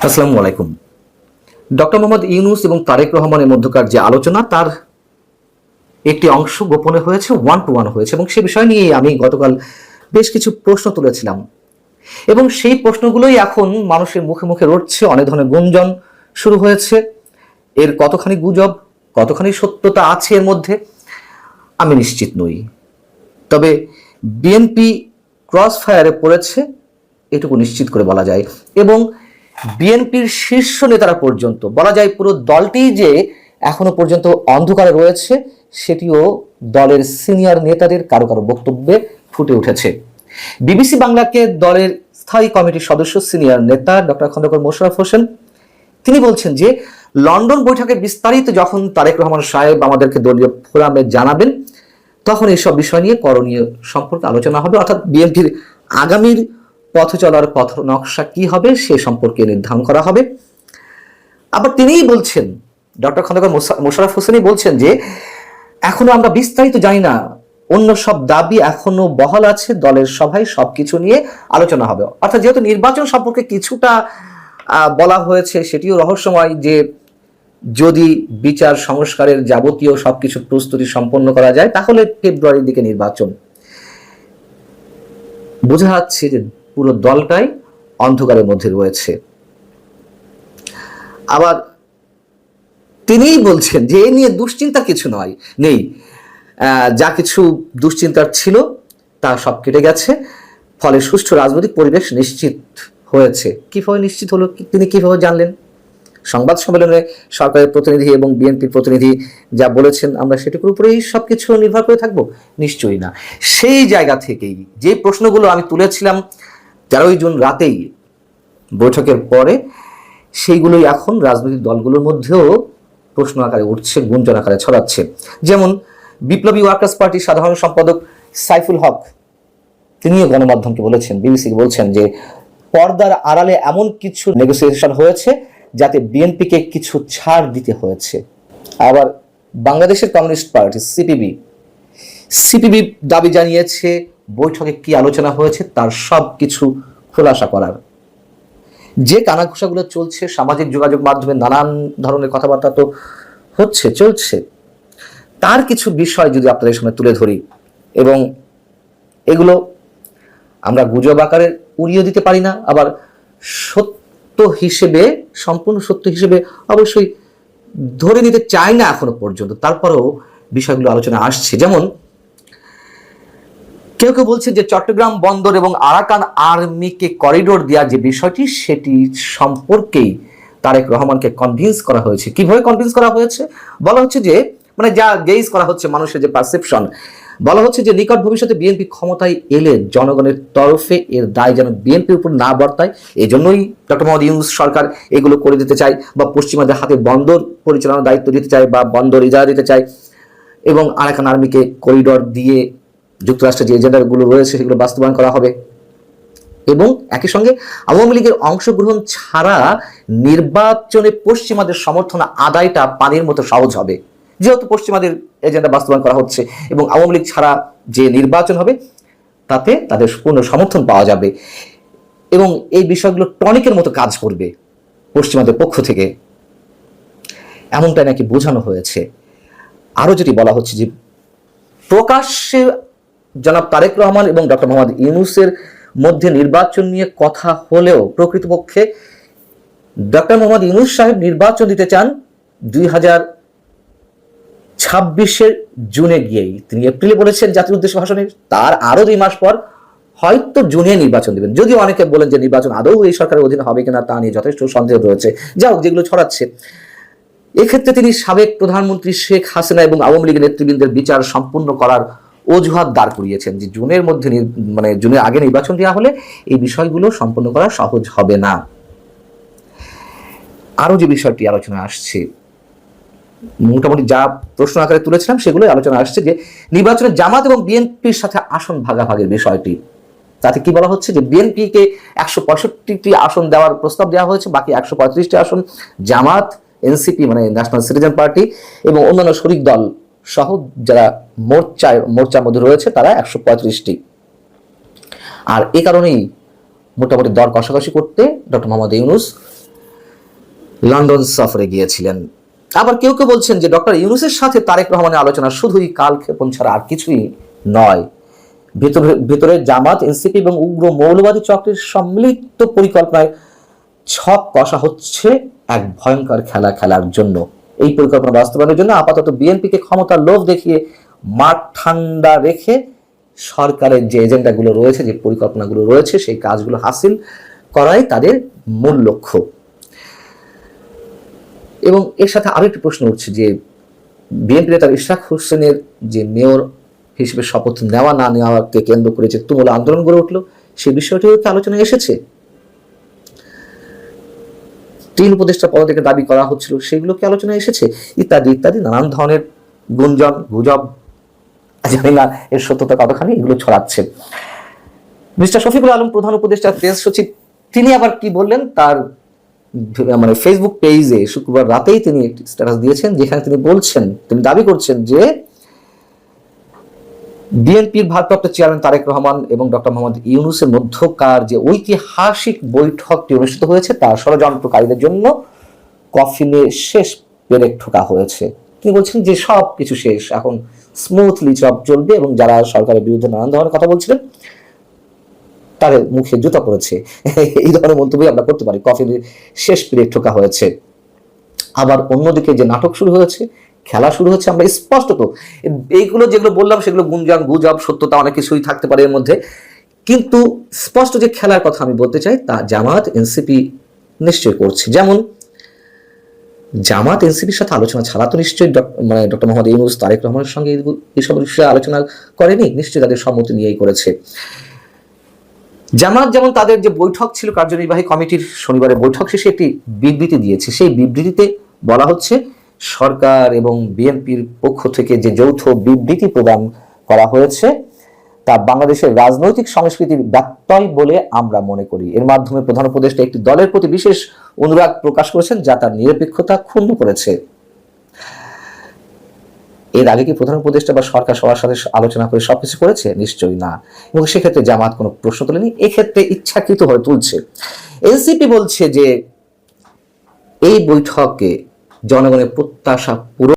আসসালামু আলাইকুম। ডক্টর মোহাম্মদ ইউনূস এবং তারেক রহমানের মধ্যকার যে আলোচনা তার একটি অংশ গোপনে হয়েছে, 1-to-1 হয়েছে, এবং সে বিষয় নিয়ে আমি গতকাল বেশ কিছু প্রশ্ন তুলেছিলাম এবং সেই প্রশ্নগুলোই এখন মানুষের মুখে মুখে রটছে। অনেক ধরনের গুঞ্জন শুরু হয়েছে। এর কতখানি গুজব, কতখানি সত্যতা আছে এর মধ্যে আমি নিশ্চিত নই। তবে বিএনপি ক্রস ফায়ারে পড়েছে এটুকু নিশ্চিত করে বলা যায়, এবং বিএনপির শীর্ষ নেতারা পর্যন্ত, বলা যায় পুরো দলটি যে এখনো পর্যন্ত অন্ধকারে রয়েছে সেটিও দলের সিনিয়র নেতাদের কারো কারো বক্তব্যে ফুটে উঠেছে। বিবিসি বাংলাকে দলের স্থায়ী কমিটির সদস্য সিনিয়র নেতা ডক্টর খন্দকার মোশাররফ হোসেন তিনি বলছেন যে লন্ডন বৈঠকের বিস্তারিত যখন তারেক রহমান সাহেব আমাদেরকে দলীয় ফোরামে জানাবেন তখন এইসব বিষয় নিয়ে করণীয় সম্পর্কে আলোচনা হবে, অর্থাৎ বিএনপির আগামীর পথ চলার পথ নকশা কি হবে সে সম্পর্কে নির্ধারণ করা হবে। আবার তিনিই বলছেন, ডক্টর খন্দকার মোশাররফ হোসেনই বলছেন যে এখনো আমরা বিস্তারিত জানি না, অন্য সব দাবি এখনো বহাল আছে, দলের সভায় সবকিছু নিয়ে আলোচনা হবে। অর্থাৎ যেহেতু নির্বাচন সম্পর্কে কিছুটা বলা হয়েছে, সেটিও রহস্যময় যে যদি বিচার সংস্কারের যাবতীয় সবকিছু প্রস্তুতি সম্পন্ন করা যায় তাহলে ফেব্রুয়ারির দিকে নির্বাচন। বোঝা যাচ্ছে যে পুরো দলটাই অন্ধকারের মধ্যে রয়েছে। আবার তিনিই বলছেন যে এ নিয়ে দুশ্চিন্তার কিছু নেই, যা কিছু দুশ্চিন্তার ছিল তা সব কেটে গেছে, ফলে সুষ্ঠু রাজনৈতিক পরিবেশ নিশ্চিত হয়েছে। কিভাবে নিশ্চিত হলো, তিনি কিভাবে জানলেন? সংবাদ সম্মেলনে সরকারের প্রতিনিধি এবং বিএনপির প্রতিনিধি যা বলেছেন আমরা সেটুকুর উপরেই সবকিছু নির্ভর করে থাকবো? নিশ্চয়ই না। সেই জায়গা থেকেই যে প্রশ্নগুলো আমি তুলেছিলাম 13ই জুন রাতেই বৈঠকের পরে, সেইগুলোই এখন রাজনৈতিক দলগুলোর মধ্যেও প্রশ্ন আকারে উঠছে, গুঞ্জন আকারে ছড়াচ্ছে। যেমন বিপ্লবী ওয়ার্কার্স পার্টির সাধারণ সম্পাদক সাইফুল হক তিনিও গণমাধ্যমকে বলেছেন, বিবিসিকে বলছেন যে পর্দার আড়ালে এমন কিছু নেগোসিয়েশন হয়েছে যাতে বিএনপিকে কিছু ছাড় দিতে হয়েছে। আবার বাংলাদেশের কমিউনিস্ট পার্টি সিপিবি দাবি জানিয়েছে বৈঠকে কি আলোচনা হয়েছে তার সব কিছু খোলাসা করার। যে কানাঘুষাগুলো চলছে সামাজিক যোগাযোগ মাধ্যমে, নানান ধরনের কথাবার্তা তো চলছে, তার কিছু বিষয় যদি আপনাদের সামনে তুলে ধরি, এবং এগুলো আমরা গুজব আকারে উড়িয়ে দিতে পারি না, আবার সত্য হিসেবে, সম্পূর্ণ সত্য হিসেবে অবশ্যই ধরে নিতে চাই না এখনো পর্যন্ত, তারপরেও বিষয়গুলো আলোচনা আসছে। যেমন কেউ কেউ বলছে যে চট্টগ্রাম বন্দর এবং আরাকান আর্মিকে করিডোর দেওয়ার যে বিষয়টি সেটি সম্পর্কেই তারেক রহমানকে কনভিন্স করা হয়েছে। কিভাবে কনভিন্স করা হয়েছে? বলা হচ্ছে যে যা গেজ করা হচ্ছে, মানুষের যে পারসেপশন, বলা হচ্ছে যে নিকট ভবিষ্যতে বিএনপি ক্ষমতায় এলে জনগণের তরফে এর দায় যেন বিএনপির উপর না বর্তায়, এই জন্যই ডক্টর মোহাম্মদ ইউনূস সরকার এগুলো করে দিতে চায়, বা পশ্চিমাদের হাতে বন্দর পরিচালনার দায়িত্ব দিতে চায় বা বন্দর ইজারা দিতে চায়, এবং আরাকান আর্মিকে করিডোর দিয়ে যুক্তরাষ্ট্রের যে এজেন্ডাগুলো রয়েছে সেগুলো বাস্তবায়ন করা হবে। এবং একই সঙ্গে আওয়ামী লীগের অংশগ্রহণ ছাড়া নির্বাচনে পশ্চিমাদের সমর্থন আদায়টা পানির মতো সহজ হবে, যেহেতু পশ্চিমাদের এজেন্ডা বাস্তবায়ন করা হচ্ছে, এবং আওয়ামী লীগ ছাড়া যে নির্বাচন হবে তাতে তাদের পূর্ণ সমর্থন পাওয়া যাবে, এবং এই বিষয়গুলো টনিকের মতো কাজ করবে পশ্চিমাদের পক্ষ থেকে, এমনটাই নাকি বোঝানো হয়েছে। আরো যেটি বলা হচ্ছে যে প্রকাশ্যে জনাব তারেক রহমান এবং ডক্টর মোহাম্মদ ইউনূসের মধ্যে নির্বাচন নিয়ে কথা হলেও প্রকৃতপক্ষে ডক্টর মোহাম্মদ ইউনূস সাহেব নির্বাচন দিতে চান 2026 জুনে গিয়েই। তিনি এপ্রিলে বলেছেন জাতির উদ্দেশ্যে ভাষণে, তার আরো 2 মাস পর হয়তো জুনে নির্বাচন দেবেন। যদিও অনেকে বলেন যে নির্বাচন আদৌ এই সরকারের অধীনে হবে কিনা তা নিয়ে যথেষ্ট সন্দেহ রয়েছে। যা হোক, যেগুলো ছড়াচ্ছে, এক্ষেত্রে তিনি সাবেক প্রধানমন্ত্রী শেখ হাসিনা এবং আওয়ামী লীগের নেতৃবৃন্দের বিচার সম্পূর্ণ করার অজুহাত দাঁড় করিয়েছেন যে জুনের মধ্যে জুনের আগে নির্বাচন দেওয়া হলে এই বিষয়গুলো সম্পন্ন করা সহজ হবে না। আরো যে বিষয়টি আলোচনা আসছে, মোটামুটি যা প্রশ্ন আকারে তুলেছিলাম সেগুলোই আলোচনা আসছে, যে নির্বাচনে জামাত এবং বিএনপির সাথে আসন ভাগাভাগির বিষয়টি। তাতে কি বলা হচ্ছে যে বিএনপিকে 165টি আসন দেওয়ার প্রস্তাব দেওয়া হয়েছে, বাকি 135টি আসন জামাত, এনসিপি ন্যাশনাল সিটিজেন পার্টি এবং অন্যান্য শরিক দল সহ যারা মোর্চার মধ্যে রয়েছে তারা 135টি। আর এই কারণেই মোটামুটি দর কষাকষি করতে ডক্টর মোহাম্মদ ইউনূস লন্ডন সফরে গিয়েছিলেন। আবার কেউ কেউ বলছেন যে ডক্টর ইউনূসের সাথে তারেক রহমানের আলোচনা শুধুই কালক্ষেপণ ছাড়া আর কিছুই নয়। ভেতরে জামাত, এনসিপি এবং উগ্র মৌলবাদী চক্রের সম্মিলিত পরিকল্পনায় ছক কষা হচ্ছে এক ভয়ঙ্কর খেলা খেলার জন্য। এই পরিকল্পনা বাস্তবায়নের জন্য আপাতত বিএনপিকে ক্ষমতার লোভ দেখিয়ে মাঠ ঠান্ডা রেখে সরকারের যে এজেন্ডাগুলো রয়েছে, যে পরিকল্পনাগুলো রয়েছে, সেই কাজগুলো হাসিল করাই তাদের মূল লক্ষ্য। এবং এর সাথে আরো একটি প্রশ্ন উঠছে যে বিএনপি নেতা ইশরাক হোসেনের যে মেয়র হিসেবে শপথ নেওয়া না নেওয়াকে কেন্দ্র করে যে তুমুল আন্দোলন গড়ে উঠলো, সেই বিষয়টিও কি আলোচনায় এসেছে? 3 উপদেষ্টা পদ থেকে দাবি করা হচ্ছিল, সেগুলো কি আলোচনায় এসেছে? ইত্যাদি ইত্যাদি নানান ধরনের গুঞ্জন, গুজব, জানি না এর সত্যতা কতখানি, এগুলো ছড়াচ্ছে। মিস্টার শফিকুল আলম, প্রধান উপদেষ্টা প্রেস সচিব, তিনি আবার কি বললেন? তার ফেসবুক পেজে শুক্রবার রাতেই তিনি একটি স্ট্যাটাস দিয়েছেন, যেখানে তিনি বলছেন, তিনি দাবি করছেন যে বিএনপির ভারপ্রাপ্ত চেয়ারম্যান তারেক রহমান এবং ডক্টর মোহাম্মদ ইউনূসের মধ্যকার যে ঐতিহাসিক বৈঠকটি অনুষ্ঠিত হয়েছে, তা ষড়যন্ত্রকারীদের জন্য কফিনে শেষ পেরেক ঠোকা হয়েছে। তিনি বলছেন যে সব কিছু শেষ, এখন স্মুথলি চলবে, এবং যারা সরকারের বিরুদ্ধে নানান ধরনের কথা বলছিলেন তাদের মুখে জুতা পড়েছে। এই ধরনের মন্তব্য আমরা করতে পারি, কফিনের শেষ পেরেক ঠোকা হয়েছে। আবার অন্যদিকে যে নাটক শুরু হয়েছে, খেলা শুরু হচ্ছে, আমরা স্পষ্টত এইগুলো যেগুলো বললাম সেগুলো গুঞ্জন, গুজব, সত্যতা অনেক কিছুই থাকতে পারে এর মধ্যে, কিন্তু স্পষ্ট যে খেলার কথা আমি বলতে চাই তা জামাত, এনসিপি নিশ্চয় করছে। যেমন জামাত এনসিপির সাথে আলোচনা ছাড়া তো নিশ্চয়ই ডক্টর মোহাম্মদ ইউনূস তারেক রহমানের সঙ্গে এইসব বিষয়ে আলোচনা করেনি, নিশ্চয়ই তাদের সম্মতি নিয়েই করেছে। জামাত যেমন তাদের যে বৈঠক ছিল, কার্যনির্বাহী কমিটির শনিবারের বৈঠক শেষে একটি বিবৃতি দিয়েছে। সেই বিবৃতিতে বলা হচ্ছে, সরকার এবং বিএনপির পক্ষ থেকে যে যৌথ বিবৃতি প্রদান করা হয়েছে তা বাংলাদেশের রাজনৈতিক সংস্কৃতির ব্যত্যয় বলে আমরা মনে করি। এর মাধ্যমে প্রধান উপদেষ্টা একটি দলের প্রতি বিশেষ অনুরাগ প্রকাশ করেছেন, যা তার নিরপেক্ষতা ক্ষুণ্ণ করেছে। এর আগে কি প্রধান উপদেষ্টা বা সরকার সবার সাথে আলোচনা করে সবকিছু করেছে? নিশ্চয়ই না। এবং সেক্ষেত্রে জামাত কোনো প্রশ্ন তোলেনি, এক্ষেত্রে ইচ্ছাকৃতভাবে তুলছে। এনসিপি বলছে যে এই বৈঠকে জনগণের প্রত্যাশা পুরো